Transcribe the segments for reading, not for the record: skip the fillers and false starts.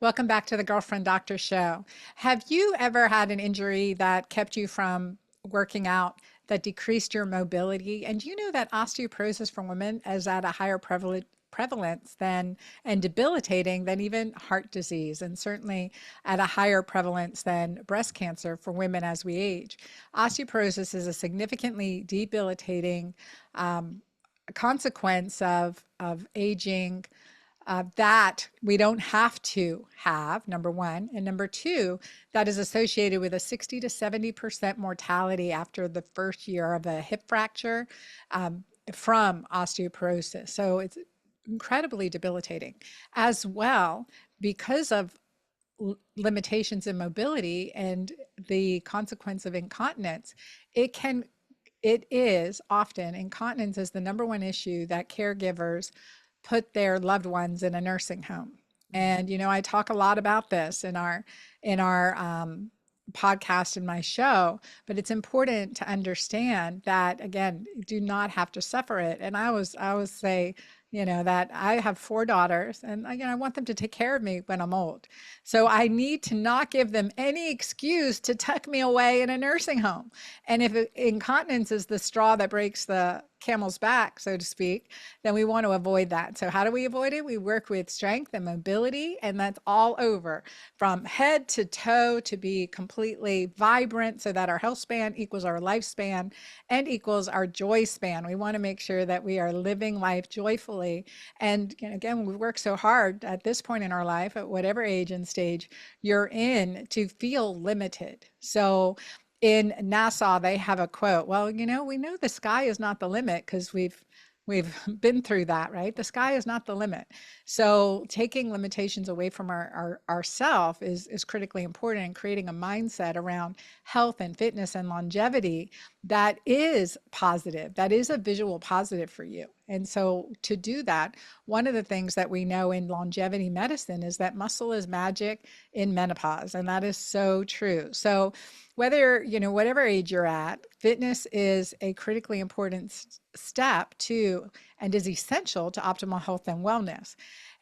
Welcome back to the Girlfriend Doctor Show. Have you ever had an injury that kept you from working out, that decreased your mobility? And do you know that osteoporosis for women is at a higher prevalence than and debilitating than even heart disease, and certainly at a higher prevalence than breast cancer for women as we age? Osteoporosis is a significantly debilitating um, consequence of aging that we don't have to have, number one. And number two, that is associated with a 60 to 70% mortality after the first year of a hip fracture from osteoporosis. So it's incredibly debilitating as well because of limitations in mobility and the consequence of incontinence. It can it is often incontinence is the number one issue that caregivers put their loved ones in a nursing home. And I talk a lot about this in our podcast in my show, but it's important to understand that, again, you do not have to suffer it. And I always say, that I have four daughters, and again, I want them to take care of me when I'm old. So I need to not give them any excuse to tuck me away in a nursing home. And if incontinence is the straw that breaks the camel's back, so to speak, then we want to avoid that. So how do we avoid it? We work with strength and mobility, and that's all over from head to toe to be completely vibrant so that our health span equals our lifespan and equals our joy span. We want to make sure that we are living life joyfully. And again, we work so hard at this point in our life, at whatever age and stage you're in, to feel limited. So in Nassau, they have a quote. Well, we know the sky is not the limit because we've been through that, right? The sky is not the limit. So taking limitations away from ourself is critically important, and creating a mindset around health and fitness and longevity that is positive, that is a visual positive for you. And so to do that, one of the things that we know in longevity medicine is that muscle is magic in menopause. And that is so true. So whether, whatever age you're at, fitness is a critically important step to and is essential to optimal health and wellness.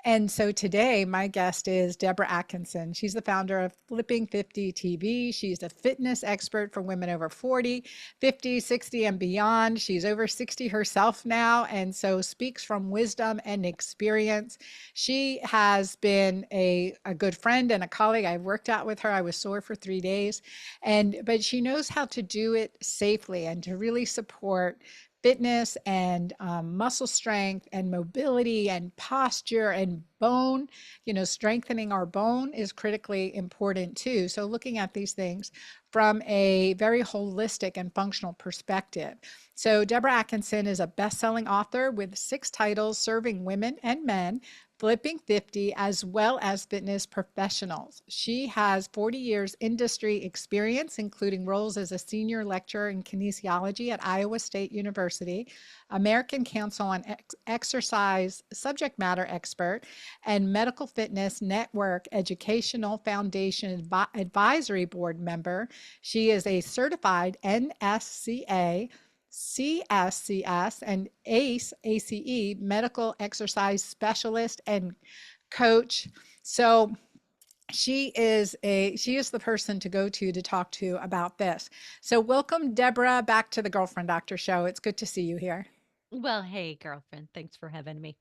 And so today, my guest is Debra Atkinson. She's the founder of Flipping 50 TV. She's a fitness expert for women over 40, 50, 60, and beyond. She's over 60 herself now, and so speaks from wisdom and experience. She has been a good friend and a colleague. I've worked out with her. I was sore for 3 days, but she knows how to do it safely and to really support fitness and muscle strength and mobility and posture and bone. Strengthening our bone is critically important too. So looking at these things from a very holistic and functional perspective. So Debra Atkinson is a best-selling author with 6 titles serving women and men, flipping 50, as well as fitness professionals. She has 40 years industry experience, including roles as a senior lecturer in kinesiology at Iowa State University, American Council on Exercise subject matter expert, and Medical Fitness Network Educational Foundation Advisory Board member. She is a certified NSCA, CSCS, and ACE medical exercise specialist and coach. So she is the person to go to talk to about this. So welcome, Debra, back to the Girlfriend Doctor Show. It's good to see you here. Well, hey, girlfriend, thanks for having me.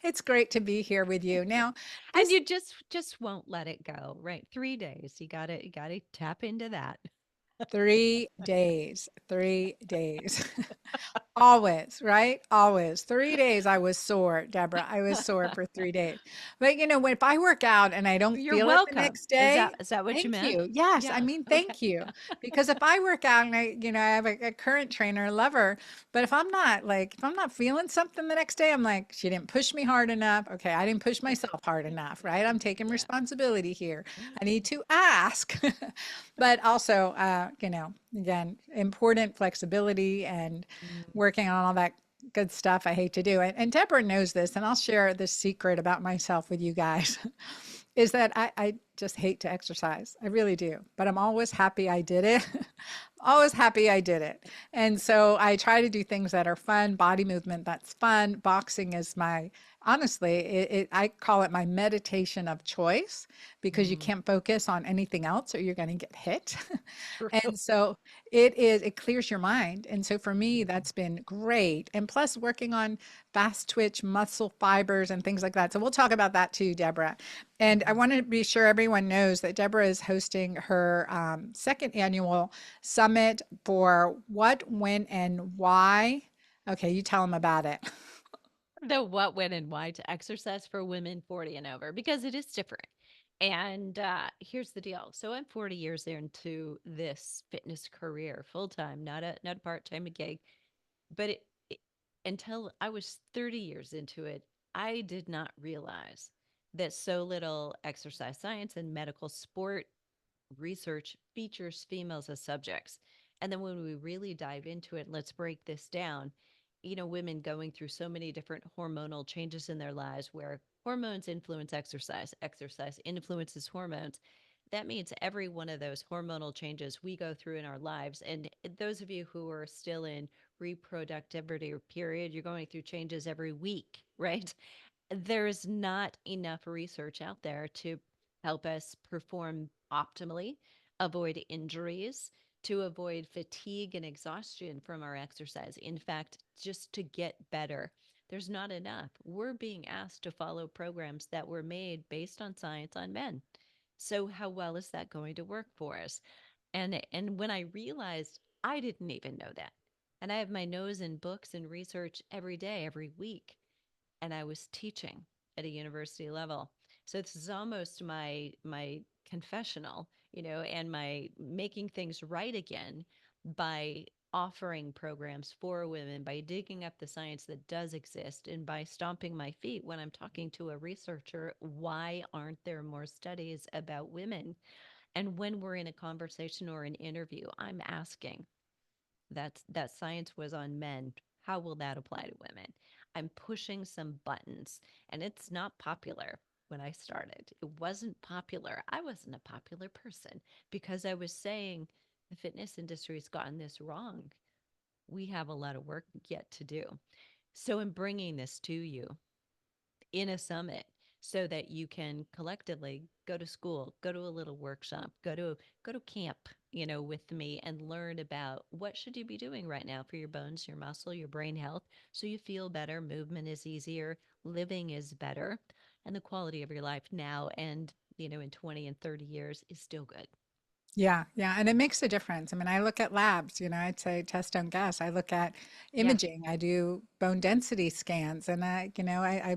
It's great to be here with you. Now, And this you just won't let it go, right? 3 days. You gotta tap into that. 3 days, 3 days. Always, right? Always. 3 days I was sore, Debra. I was sore for 3 days. But if I work out and I don't You're feel it the welcome. next Is day, that what you thank meant? you. Yes, I Yeah. mean, Okay. thank you. Because if I work out and I have a current trainer, love her, but if I'm not feeling something the next day, I'm like, she didn't push me hard enough. Okay, I didn't push myself hard enough, right? I'm taking Yeah. responsibility here. I need to ask. But also, again, important flexibility and Mm. working on all that good stuff I hate to do. And Deborah knows this, and I'll share this secret about myself with you guys, is that I just hate to exercise. I really do. But I'm always happy I did it. Always happy I did it. And so I try to do things that are fun, body movement that's fun. Boxing is my honestly, I call it my meditation of choice because you Mm, can't focus on anything else or you're going to get hit. true. And so it clears your mind. And so for me, Mhm. that's been great. And plus working on fast twitch muscle fibers and things like that. So we'll talk about that too, Deborah. And I Mhm. want to be sure everyone knows that Deborah is hosting her second annual summit for what, when, and why. Okay, you tell them about it. The what, when, and why to exercise for women 40 and over because it is different. And here's the deal. So I'm 40 years into this fitness career, full time, not a part time gig. But it, until I was 30 years into it, I did not realize that so little exercise science and medical sport research features females as subjects. And then when we really dive into it, let's break this down. Women going through so many different hormonal changes in their lives where hormones influence exercise, exercise influences hormones. That means every one of those hormonal changes we go through in our lives. And those of you who are still in reproductivity period, you're going through changes every week, right? There's not enough research out there to help us perform optimally, avoid injuries, to avoid fatigue and exhaustion from our exercise. In fact, just to get better, there's not enough. We're being asked to follow programs that were made based on science on men. So how well is that going to work for us? And when I realized I didn't even know that. And I have my nose in books and research every day, every week, and I was teaching at a university level. So this is almost my confessional, and my making things right again by offering programs for women, by digging up the science that does exist, and by stomping my feet when I'm talking to a researcher. Why aren't there more studies about women? And when we're in a conversation or an interview, I'm asking, that science was on men. How will that apply to women? I'm pushing some buttons, and it's not popular. When I started, it wasn't popular. I wasn't a popular person because I was saying the fitness industry has gotten this wrong. We have a lot of work yet to do. So I'm bringing this to you in a summit so that you can collectively go to school, go to a little workshop, go to camp, with me and learn about what should you be doing right now for your bones, your muscle, your brain health so you feel better, movement is easier, living is better, and the quality of your life now and, in 20 and 30 years is still good. Yeah, yeah, and it makes a difference. I mean, I look at labs, I'd say test, don't guess. I look at Yeah. imaging. I do bone density scans, and I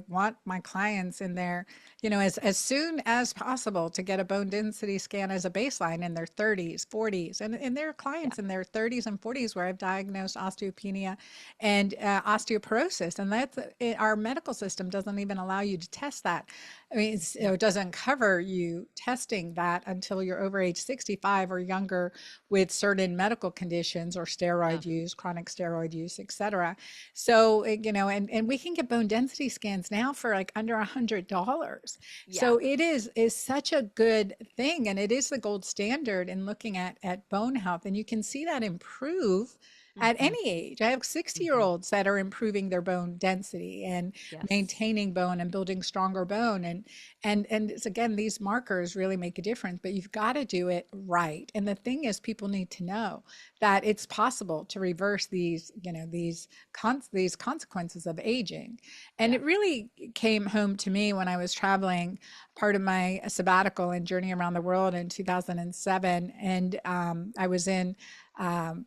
want my clients in there, as soon as possible to get a bone density scan as a baseline in their 30s, 40s, and there are Yeah. clients in their 30s and 40s where I've diagnosed osteopenia and osteoporosis, and our medical system doesn't even allow you to test that. I mean, it doesn't cover you testing that until you're over age 65 or younger with certain medical conditions or Yeah. steroid use, chronic steroid use, et cetera. So, and we can get bone density scans now for like under $100. Yeah. So it is such a good thing. And it is the gold standard in looking at bone health. And you can see that improve at Mm-hmm. any age. I have 60 year Mm-hmm. olds that are improving their bone density and Yes. maintaining bone and building stronger bone, and it's, again, these markers really make a difference, but you've got to do it right. And the thing is, people need to know that it's possible to reverse these consequences of aging. And Yeah. it really came home to me when I was traveling, part of my sabbatical and journey around the world in 2007, and I was in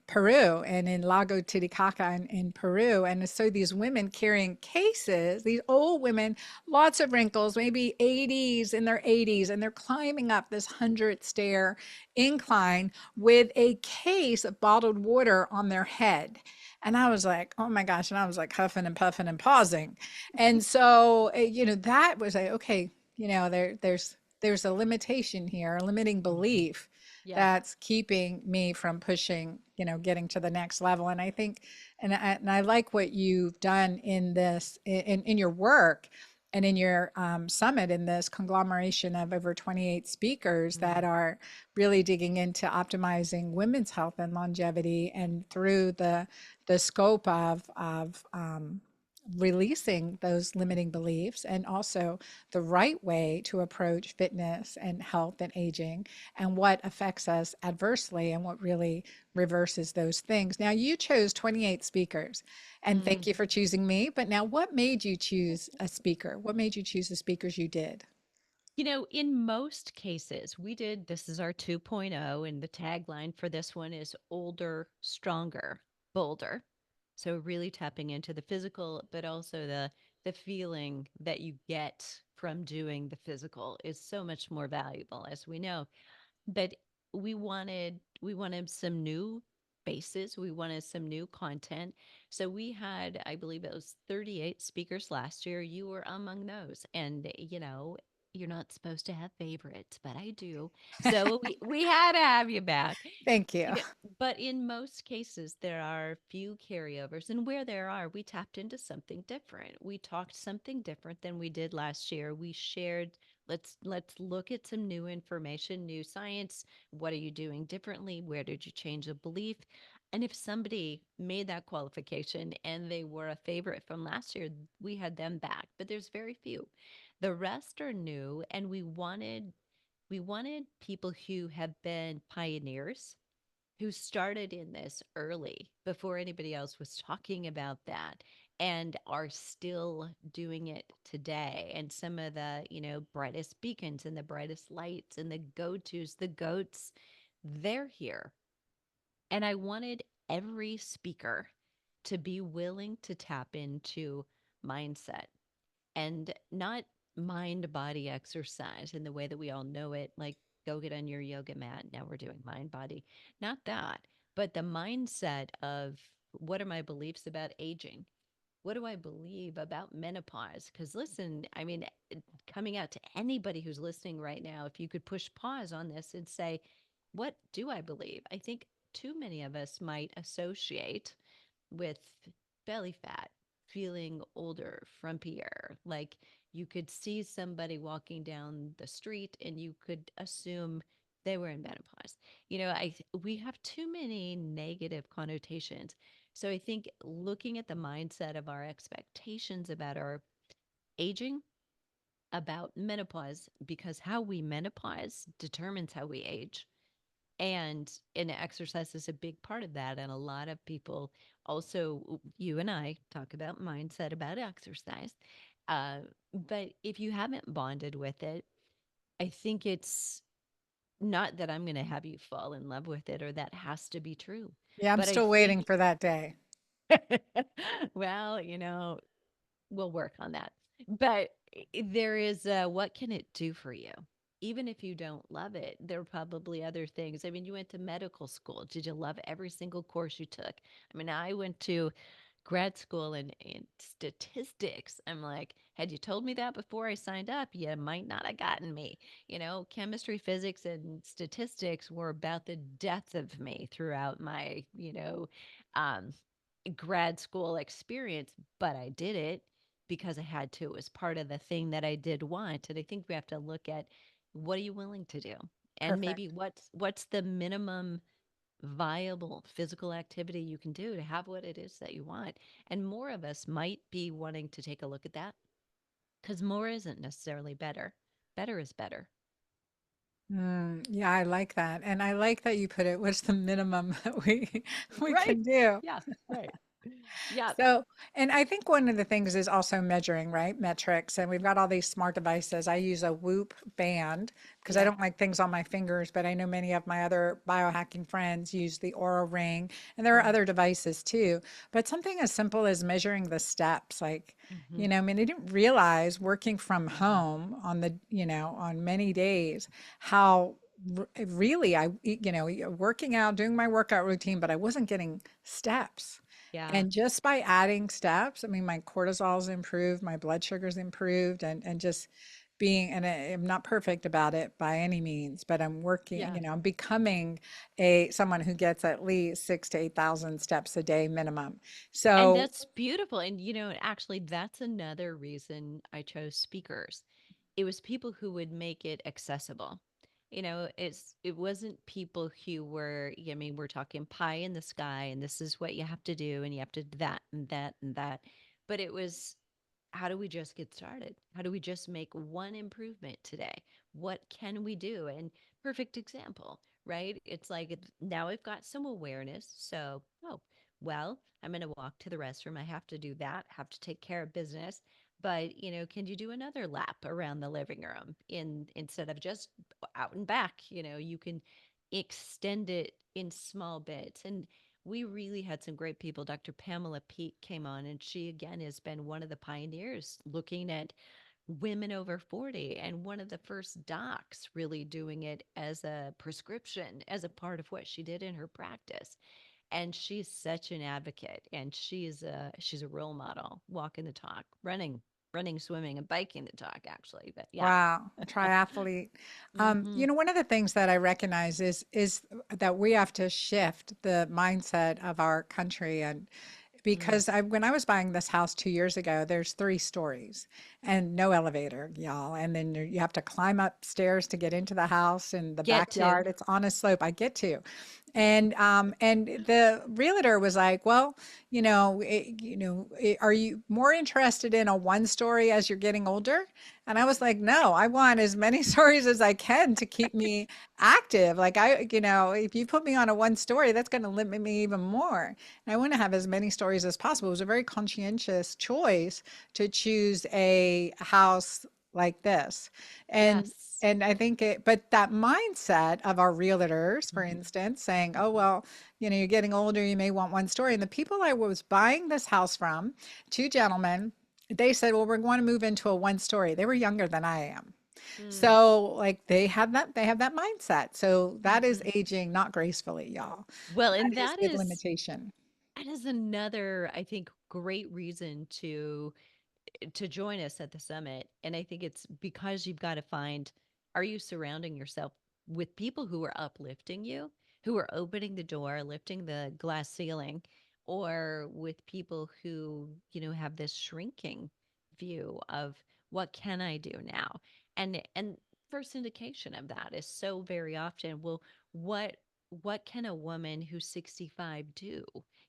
Peru and in Lago Titicaca in Peru. And so these women carrying cases, these old women, lots of wrinkles, maybe 80s, in their 80s, and they're climbing up this 100 stair incline with a case of bottled water on their head. And I was like, oh my gosh. And I was like huffing and puffing and pausing. And so, that was okay, there's a limitation here, a limiting Mm-hmm. belief Yeah. that's keeping me from pushing, getting to the next level. And I think, and I like what you've done in this, in your work and in your summit, in this conglomeration of over 28 speakers Mm-hmm. that are really digging into optimizing women's health and longevity, and through the scope of releasing those limiting beliefs, and also the right way to approach fitness and health and aging, and what affects us adversely and what really reverses those things. Now, you chose 28 speakers, and thank you Mhm. for choosing me. But now, what made you choose a speaker? What made you choose the speakers you did? In most cases, we did this is our 2.0, and the tagline for this one is older, stronger, bolder. So really tapping into the physical, but also the feeling that you get from doing the physical is so much more valuable, as we know. But we wanted some new faces, we wanted some new content. So we had, I believe it was 38 speakers last year. You were among those. And you're not supposed to have favorites, but I do. So we had to have you back. Thank you. You know, but in most cases, there are few carryovers, and where there are, we tapped into something different. We talked something different than we did last year. We shared, let's look at some new information, new science. What are you doing differently? Where did you change a belief? And if somebody made that qualification and they were a favorite from last year, we had them back. But there's very few. The rest are new, and we wanted people who have been pioneers, who started in this early before anybody else was talking about that, and are still doing it today. And some of the, brightest beacons and the brightest lights and the go-tos, the goats, they're here. And I wanted every speaker to be willing to tap into mindset, and not mind body exercise in the way that we all know it, like go get on your yoga mat. Now we're doing mind body. Not that, but the mindset of, what are my beliefs about aging? What do I believe about menopause? Because listen, I mean, coming out to anybody who's listening right now, if you could push pause on this and say, what do I believe? I think too many of us might associate with belly fat, feeling older, frumpier. Like you could see somebody walking down the street and you could assume they were in menopause. We have too many negative connotations. So I think looking at the mindset of our expectations about our aging, about menopause, because how we menopause determines how we age, and exercise is a big part of that. And a lot of people, also you and I, talk about mindset about exercise. uh, but if you haven't bonded with it, I think it's not that I'm going to have you fall in love with it, or that has to be true. Yeah, I'm But I still waiting think, for that day. well, we'll work on that. But there is, what can it do for you? Even if you don't love it, there are probably other things. I mean, you went to medical school. Did you love every single course you took? I mean, I went to grad school in statistics. I'm like, had you told me that before I signed up, you might not have gotten me. Chemistry, physics, and statistics were about the death of me throughout my, um, grad school experience, but I did it because I had to. It was part of the thing that I did want. And I think we have to look at, what are you willing to do? And maybe Perfect. what's the minimum viable physical activity you can do to have what it is that you want. And more of us might be wanting to take a look at that, because more isn't necessarily better. Better is better. Yeah, I like that. And I like that you put it, what's the minimum that we Right. can do? Yeah. Right. Yeah. So, and I think one of the things is also measuring, right? Metrics. And we've got all these smart devices. I use a Whoop band because I Yeah. don't like things on my fingers, but I know many of my other biohacking friends use the Aura Ring, and there are Right. other devices too. But something as simple as measuring the steps, like, Hmm. I mean, I didn't realize working from Hmm. home on on many days, how really working out, doing my workout routine, but I wasn't getting steps. Yeah. And just by adding steps, I mean, my cortisol's improved, my blood sugar's improved, and just and I'm not perfect about it by any means, but I'm working, Yeah. I'm becoming someone who gets at least 6 to 8,000 steps a day minimum. And So that's beautiful. And, actually, that's another reason I chose speakers. It was people who would make it accessible. It wasn't people who were, I mean, we're talking pie in the sky, and this is what you have to do, and you have to do that and that and that. but it was, how do we just get started? How do we just make one improvement today? What can we do? And perfect example, right? It's like now I've got some awareness. So, oh, well, I'm going to walk to the restroom. I have to do that, have to take care of business. But, can you do another lap around the living room instead of just out and back? You can extend it in small bits. And we really had some great people. Dr. Pamela Peet came on, and she again has been one of the pioneers looking at women over 40 and one of the first docs really doing it as a prescription, as a part of what she did in her practice. And she's such an advocate, and she's a role model, walking the talk, running, swimming, and biking the talk, actually. But yeah. Wow, triathlete. Hmm. One of the things that I recognize is that we have to shift the mindset of our country, and Mm. because when I was buying this house 2 years ago, there's 3 stories and no elevator, y'all. And then you have to climb upstairs to get into the house, and the Get to. backyard, it's on a slope. I get to. And the realtor was like, well, are you more interested in a one story as you're getting older? And I was like, no, I want as many stories as I can to keep me active. Like if you put me on a one story, that's going to limit me even more. And I want to have as many stories as possible. It was a very conscientious choice to choose a house like this. And Yes. and I think but that mindset of our realtors, for Hmm. instance, saying, oh, well, you're getting older, you may want one story. And the people I was buying this house from, 2 gentlemen, they said, well, we're going to move into a one story. They were younger than I am. Mm. So like they have that mindset. So that is Hmm. aging not gracefully, y'all. Well, That and is with limitation. that is another, I think, great reason to join us at the summit. And I think it's because you've got to find, are you surrounding yourself with people who are uplifting you, who are opening the door, lifting the glass ceiling, or with people who, have this shrinking view of what can I do now? And first indication of that is so very often, well, what what can a woman who's 65 do?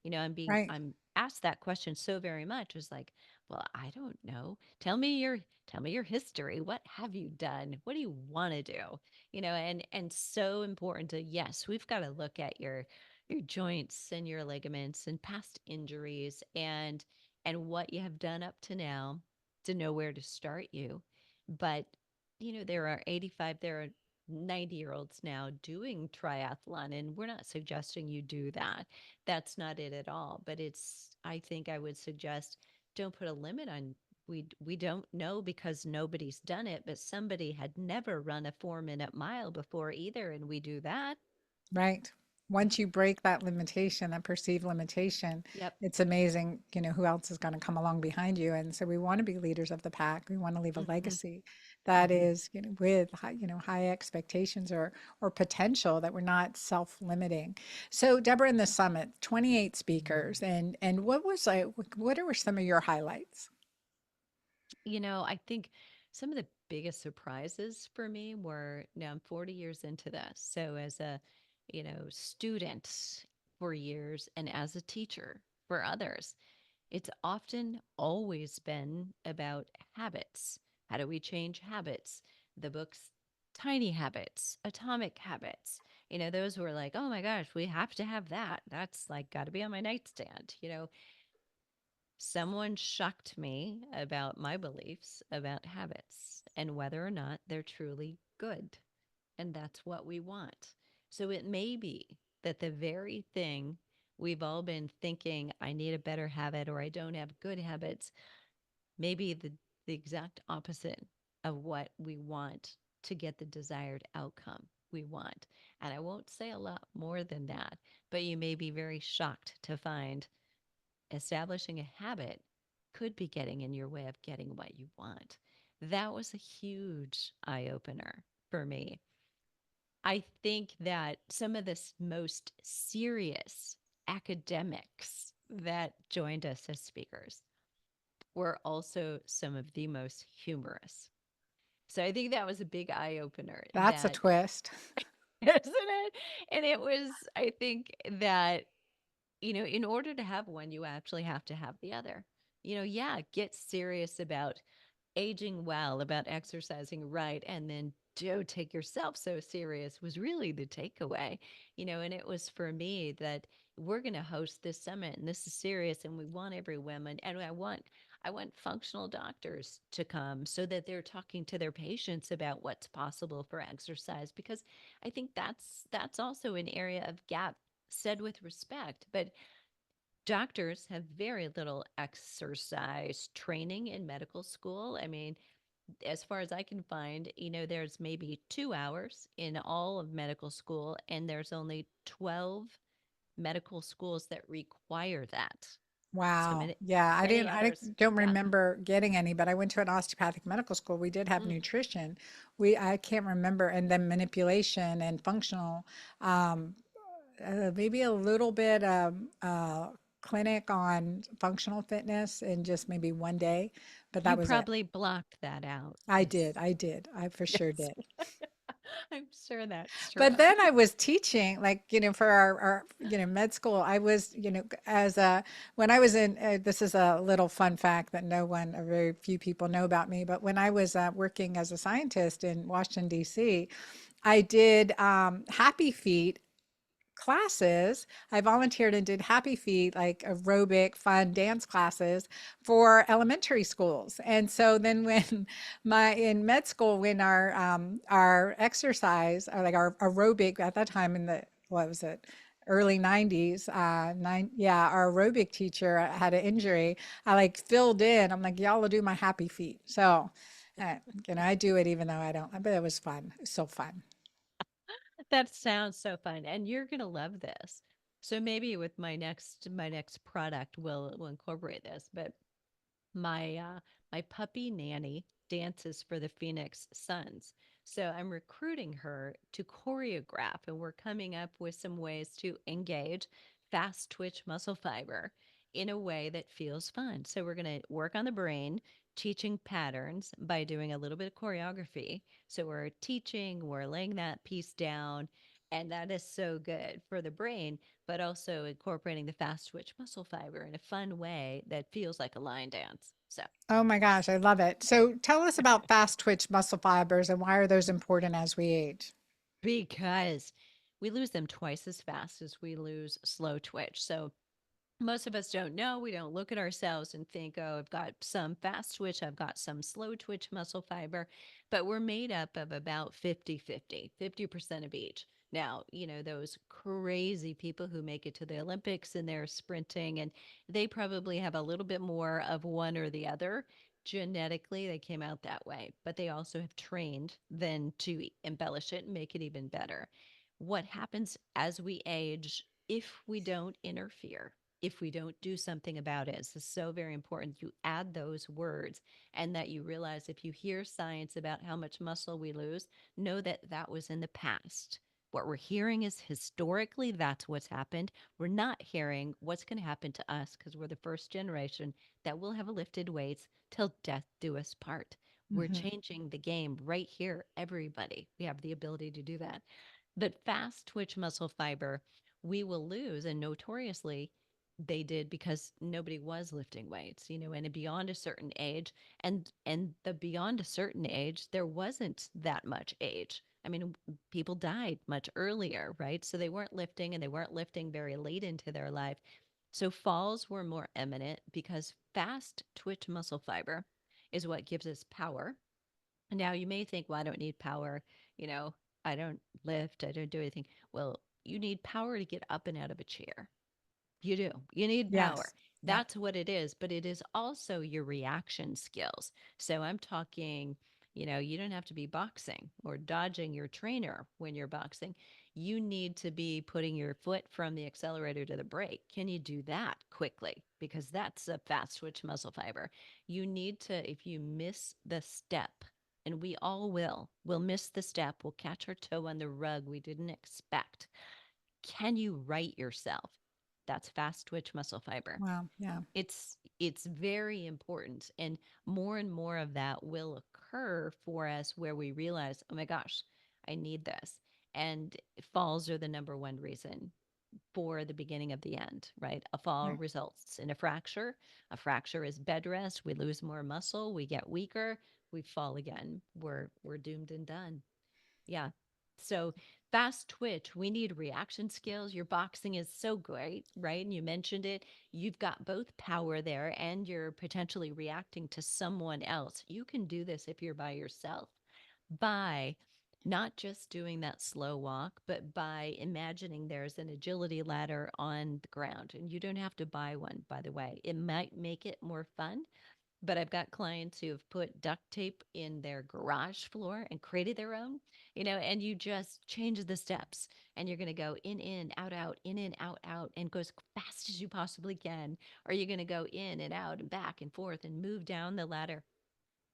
Right. I'm asked that question so very much. It's like, well, I don't know. Tell me your history. What have you done? What do you want to do? And so important to, yes, we've got to look at your joints and your ligaments and past injuries and what you have done up to now to know where to start you. But there are 85, there are 90-year-olds now doing triathlon, and we're not suggesting you do that. That's not it at all. But I think I would suggest, don't put a limit on. We don't know because nobody's done it, but somebody had never run a 4-minute mile before either, and we do that. Right. Yeah. Once you break that limitation, that perceived limitation, Yep. it's amazing, who else is going to come along behind you. And so we want to be leaders of the pack. We want to leave a Hmm. legacy that Hmm. is, with high, high expectations or potential, that we're not self-limiting. So Deborah, in the summit, 28 speakers, and what were some of your highlights? I think some of the biggest surprises for me were, now I'm 40 years into this. So as a, student for years and as a teacher for others, it's often always been about habits. How do we change habits? The books, Tiny Habits, Atomic Habits, those were like, oh my gosh, we have to have that. That's like got to be on my nightstand. Someone shocked me about my beliefs about habits and whether or not they're truly good. And that's what we want. So it may be that the very thing we've all been thinking, I need a better habit or I don't have good habits, may be the exact opposite of what we want to get the desired outcome we want. And I won't say a lot more than that, but you may be very shocked to find establishing a habit could be getting in your way of getting what you want. That was a huge eye opener for me. I think that some of the most serious academics that joined us as speakers were also some of the most humorous. So I think that was a big eye opener That's a that, twist. isn't it? And it was, I think that, in order to have one, you actually have to have the other. Yeah, get serious about aging well, about exercising right, and then don't take yourself so serious was really the takeaway. And it was for me that we're going to host this summit and this is serious and we want every woman and I want functional doctors to come so that they're talking to their patients about what's possible for exercise because I think that's also an area of gap said with respect, but doctors have very little exercise training in medical school. I mean, as far as I can find, there's maybe 2 hours in all of medical school, and there's only 12 medical schools that require that. So Wow. many, Yeah, many I others, don't yeah. remember getting any, but I went to an osteopathic medical school. We did have Mm. nutrition. I can't remember, and then manipulation and functional, um, maybe a little bit clinic on functional fitness in just maybe one day, but that You was it. probably blocked that out. I Yes. did. I did. I for sure Yes. did. I'm sure that's true. But then I was teaching, like, for our med school, I was, as a, when I was in, this is a little fun fact that no one, or very few people know about me, but when I was working as a scientist in Washington, D.C., I did Happy Feet classes. I volunteered and did Happy Feet, like aerobic, fun dance classes for elementary schools. And so then when in med school, when our exercise, or like our aerobic at that time in the, what was it? Early 90s, yeah, our aerobic teacher had an injury. I like filled in. I'm like, y'all will do my Happy Feet. So, uh, I do it even though I don't, but it was fun. It was so fun. That sounds so fun, and you're gonna love this. So maybe with my next product, we'll incorporate this. But my puppy nanny dances for the Phoenix Suns. So I'm recruiting her to choreograph, and we're coming up with some ways to engage fast twitch muscle fiber in a way that feels fun. So we're going to work on the brain, teaching patterns by doing a little bit of choreography. So we're teaching, we're laying that piece down. And that is so good for the brain, but also incorporating the fast twitch muscle fiber in a fun way that feels like a line dance. So, Oh my gosh, I love it. So tell us about fast twitch muscle fibers and why are those important as we age? because we lose them twice as fast as we lose slow twitch. So, most of us don't know. We don't look at ourselves and think, oh, I've got some fast twitch, I've got some slow twitch muscle fiber, but we're made up of about 50% of each. Now, those crazy people who make it to the Olympics and they're sprinting, and they probably have a little bit more of one or the other. Genetically, they came out that way, but they also have trained then to embellish it and make it even better. What happens as we age if we don't interfere? If we don't do something about it. This is so very important. You add those words and that you realize if you hear science about how much muscle we lose, know that that was in the past. What we're hearing is historically that's what's happened. We're not hearing what's going to happen to us because we're the first generation that will have lifted weights till death do us part. We're Mhm. changing the game right here, everybody. We have the ability to do that. But fast twitch muscle fiber, we will lose. And notoriously, they did because nobody was lifting weights, and beyond a certain age, and the beyond a certain age, there wasn't that much age. I mean, people died much earlier, right? So they weren't lifting and they weren't lifting very late into their life. So falls were more eminent because fast twitch muscle fiber is what gives us power. Now you may think, well, I don't need power. You know, I don't lift, I don't do anything. Well, you need power to get up and out of a chair. You do. You need power. Yes. Yep. That's what it is, but it is also your reaction skills. So I'm talking, you don't have to be boxing or dodging your trainer when you're boxing. You need to be putting your foot from the accelerator to the brake. Can you do that quickly? Because that's a fast switch muscle fiber. You need to, if you miss the step, and we all will miss the step, we'll catch our toe on the rug we didn't expect. Can you right yourself? That's fast twitch muscle fiber. Wow. Yeah. It's very important, and more of that will occur for us where we realize, oh my gosh, I need this. And falls are the number one reason. for the beginning of the end, right? A fall Right. results in a fracture. A fracture is bed rest. We lose more muscle. We get weaker. We fall again. We're doomed and done. Yeah. So fast twitch, we need reaction skills. Your boxing is so great, right? And you mentioned it. You've got both power there and you're potentially reacting to someone else. You can do this if you're by yourself by not just doing that slow walk, but by imagining there's an agility ladder on the ground. And you don't have to buy one, by the way. It might make it more fun, but I've got clients who have put duct tape in their garage floor and created their own, and you just change the steps and you're going to go in, out, in, out, and go as fast as you possibly can. Or you're going to go in and out and back and forth and move down the ladder.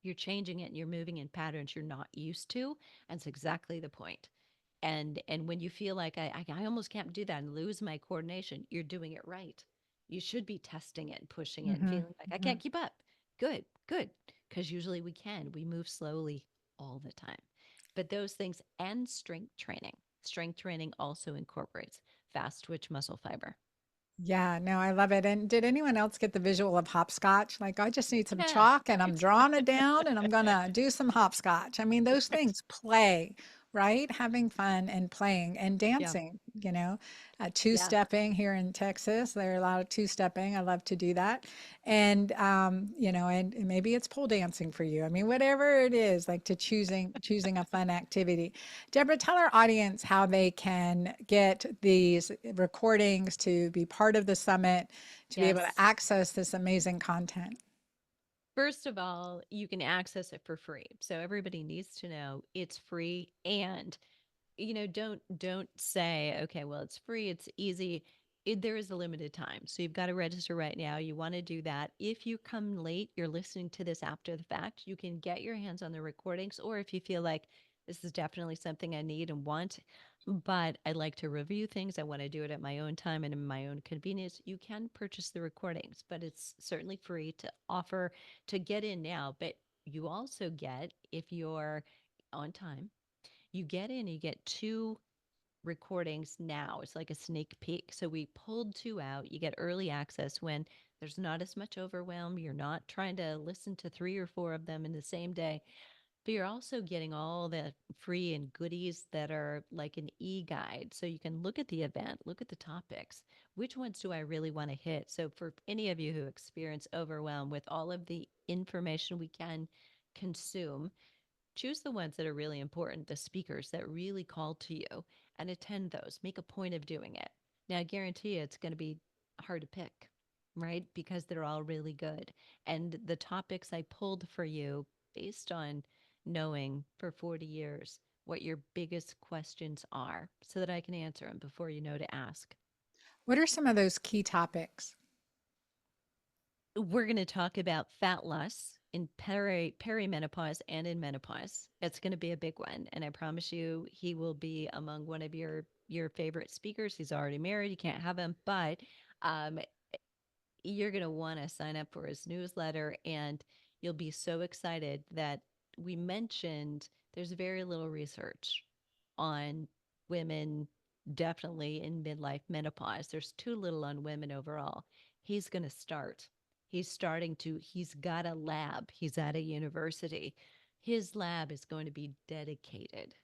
You're changing it and you're moving in patterns you're not used to. And it's exactly the point. And when you feel like I almost can't do that and lose my coordination, you're doing it right. You should be testing it and pushing it and Hmm. feeling like I can't keep up. Good, good. Because usually we can. We move slowly all the time. But those things and strength training. Strength training also incorporates fast twitch muscle fiber. Yeah, no, I love it. And did anyone else get the visual of hopscotch? Like, I just need some Yeah, chalk and I'm drawing it down and I'm gonna do some hopscotch. I mean, those things play, right? Having fun and playing and yeah, dancing, yeah. two-stepping here in Texas. There are a lot of two-stepping. I love to do that. And and maybe it's pole dancing for you. I mean, whatever it is, like to choosing a fun activity. Deborah, tell our audience how they can get these recordings to be part of the summit, to be able to Yes. access this amazing content. First of all, you can access it for free. So everybody needs to know it's free. And don't say, okay, well, it's free, it's easy. There is a limited time. So you've got to register right now. You want to do that. If you come late, you're listening to this after the fact, you can get your hands on the recordings. Or if you feel like this is definitely something I need and want, but I like to review things, I want to do it at my own time and in my own convenience, you can purchase the recordings, but it's certainly free to offer to get in now. But you also get, if you're on time, you get in, you get two recordings now. It's like a sneak peek. So we pulled two out. You get early access when there's not as much overwhelm. You're not trying to listen to three or four of them in the same day, but you're also getting all the free and goodies that are like an e-guide. So you can look at the event, look at the topics. Which ones do I really want to hit? So for any of you who experience overwhelm with all of the information we can consume, choose the ones that are really important, the speakers that really call to you, and attend those. Make a point of doing it. Now, I guarantee you it's going to be hard to pick, right? Because they're all really good. And the topics I pulled for you based on knowing for 40 years what your biggest questions are so that I can answer them before you know to ask. What are some of those key topics? We're going to talk about fat loss in perimenopause and in menopause. It's going to be a big one, and I promise you, he will be among one of your favorite speakers. He's already married; you can't have him, but um, you're going to want to sign up for his newsletter, and you'll be so excited that we mentioned there's very little research on women definitely in midlife menopause. There's too little on women overall. He's going to start. He's got a lab. He's at a university. His lab is going to be dedicated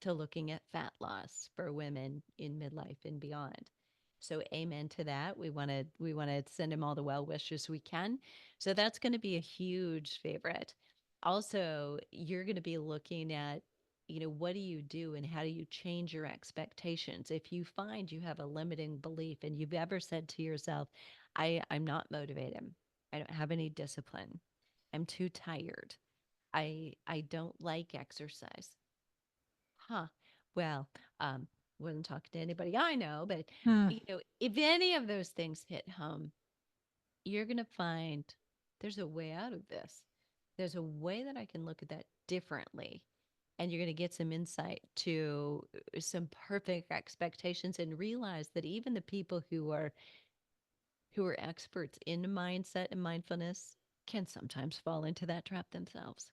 to looking at fat loss for women in midlife and beyond. So amen to that. We want to send him all the well wishes we can. So that's going to be a huge favorite. Also, you're going to be looking at, what do you do and how do you change your expectations? If you find you have a limiting belief and you've ever said to yourself, I'm not motivated. I don't have any discipline. I'm too tired. I don't like exercise. Huh. Well, wasn't talking to anybody I know, but Hmm. if any of those things hit home, you're going to find there's a way out of this. There's a way that I can look at that differently. And you're going to get some insight to some perfect expectations and realize that even the people who are experts in mindset and mindfulness can sometimes fall into that trap themselves.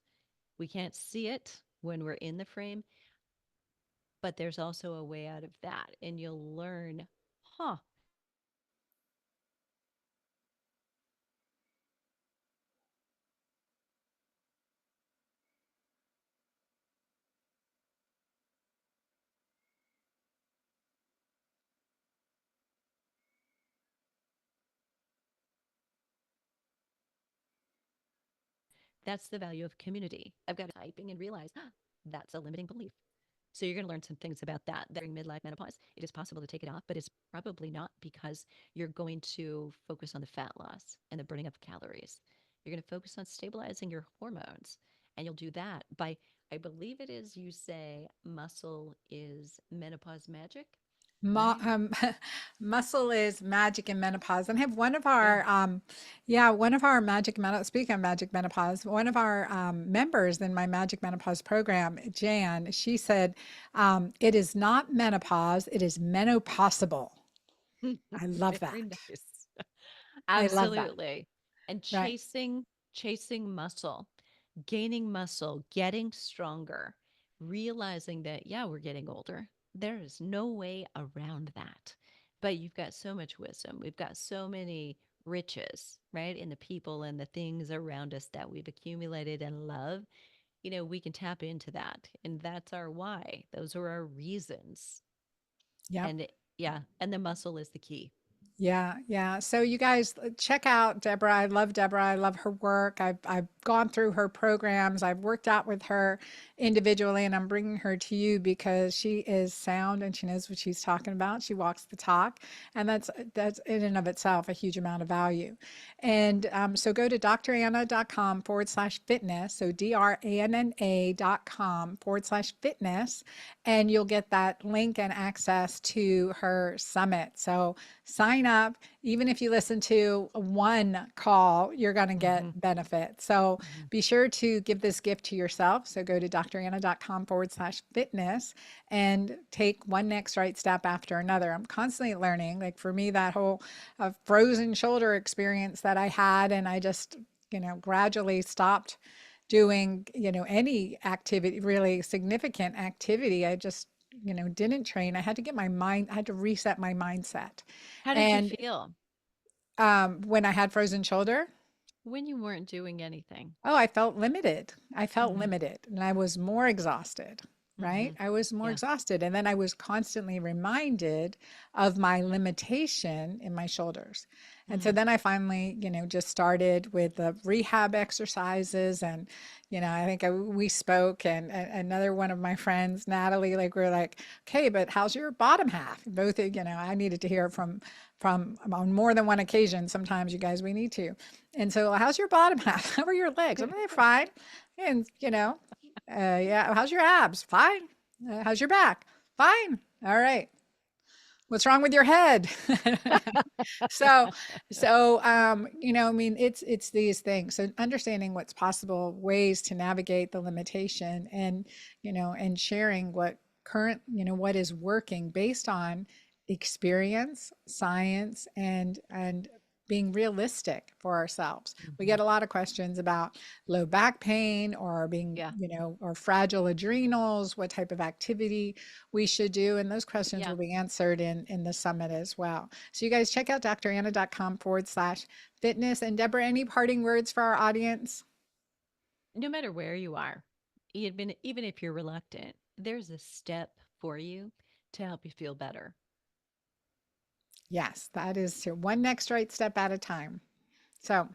We can't see it when we're in the frame, but there's also a way out of that. And you'll learn. huh, that's the value of community. I've got to typing and realize that's a limiting belief. So you're going to learn some things about that during midlife menopause. It is possible to take it off, but it's probably not because you're going to focus on the fat loss and the burning of calories. You're going to focus on stabilizing your hormones. And you'll do that by, I believe it is, you say muscle is menopause magic, Mo right? Muscle is magic in menopause. And I have one of Yeah. our, yeah, one of our magic menopause, speaking of magic menopause, one of our members in my magic menopause program, Jan, she said, it is not menopause, it is menopausable. I love Very that. nice. I love that. Absolutely. And Right. chasing muscle, gaining muscle, getting stronger, realizing that yeah, we're getting older. There is no way around that. But you've got so much wisdom. We've got so many riches, right? In the people and the things around us that we've accumulated and love. We can tap into that. And that's our why. Those are our reasons. Yep. Yeah, and the muscle is the key. Yeah, yeah. So you guys check out Deborah. I love Deborah. I love her work. I've gone through her programs. I've worked out with her individually, and I'm bringing her to you because she is sound and she knows what she's talking about. She walks the talk, and that's in and of itself a huge amount of value. And so go to dranna.com/fitness. So DRANNA.com/fitness, and you'll get that link and access to her summit. So sign up. Even if you listen to one call, you're going to get Hmm. benefit. So Hmm. be sure to give this gift to yourself. So go to dranna.com/fitness and take one next right step after another. I'm constantly learning. Like for me, that whole frozen shoulder experience that I had, and I just, gradually stopped doing, any activity, really significant activity. I just, didn't train. I had to get my mind, I had to reset my mindset. How did you And feel when I had frozen shoulder, when you weren't doing anything? oh, I felt limited. I felt Hmm. limited and I was more exhausted, Hmm. right? I was more Yeah. exhausted. And then I was constantly reminded of my limitation in my shoulders. And so Hmm. then I finally, just started with the rehab exercises. And, I think we spoke, and another one of my friends, Natalie, like, we are like, okay, but how's your bottom half? Both, I needed to hear from on more than one occasion. Sometimes you guys, we need to. And so, how's your bottom half? How are your legs? I mean, they're fine. And, yeah, how's your abs? Fine. How's your back? Fine. All right. What's wrong with your head? so, I mean, it's these things. So understanding what's possible, ways to navigate the limitation, and sharing what current, what is working based on experience, science, and being realistic for ourselves. We Hmm. get a lot of questions about low back pain or being, Yeah. or fragile adrenals, what type of activity we should do. And those questions Yeah. will be answered in the summit as well. So you guys check out dranna.com/fitness. And Deborah, any parting words for our audience? No matter where you are, even if you're reluctant, there's a step for you to help you feel better. Yes, that is true. One next right step at a time. So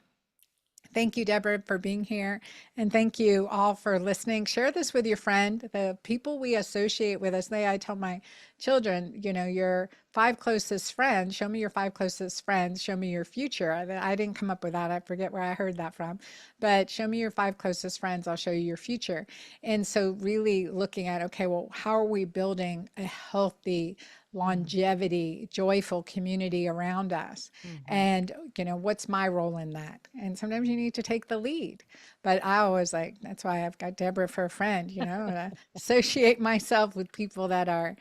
thank you, Deborah, for being here. And thank you all for listening. Share this with your friend. The people we associate with us, I tell my children, your five closest friends, show me your five closest friends, show me your future. I didn't come up with that. I forget where I heard that from. But show me your five closest friends, I'll show you your future. And so, really looking at, okay, well, how are we building a healthy, Hmm. longevity, joyful community around us? Hmm. And, what's my role in that? And sometimes you need to take the lead. But I always like, that's why I've got Deborah for a friend, and I associate myself with people that are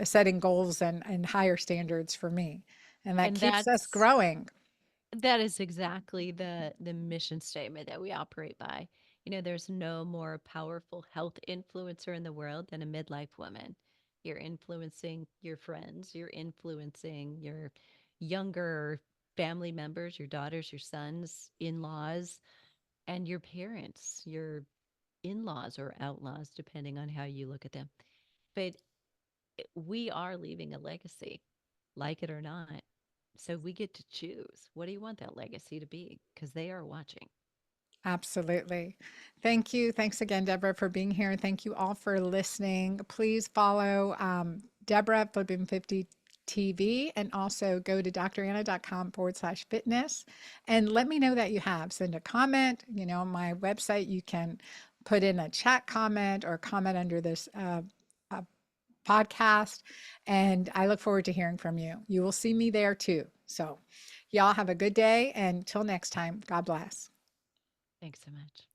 setting goals and higher standards for me. And that And keeps us growing. that is exactly the mission statement that we operate by. There's no more powerful health influencer in the world than a midlife woman. You're influencing your friends, you're influencing your younger family members, your daughters, your sons, in laws, and your parents, your in laws or outlaws, depending on how you look at them. But we are leaving a legacy, like it or not. So we get to choose. What do you want that legacy to be? Because they are watching. Absolutely. Thank you. Thanks again, Deborah, for being here. Thank you all for listening. Please follow Deborah Flipping 50 TV and also go to dranna.com/fitness and let me know that you have. Send a comment. You know, on my website, you can put in a chat comment or comment under this uh, podcast. And I look forward to hearing from you. You will see me there too. So, y'all have a good day. And until next time, God bless. Thanks so much.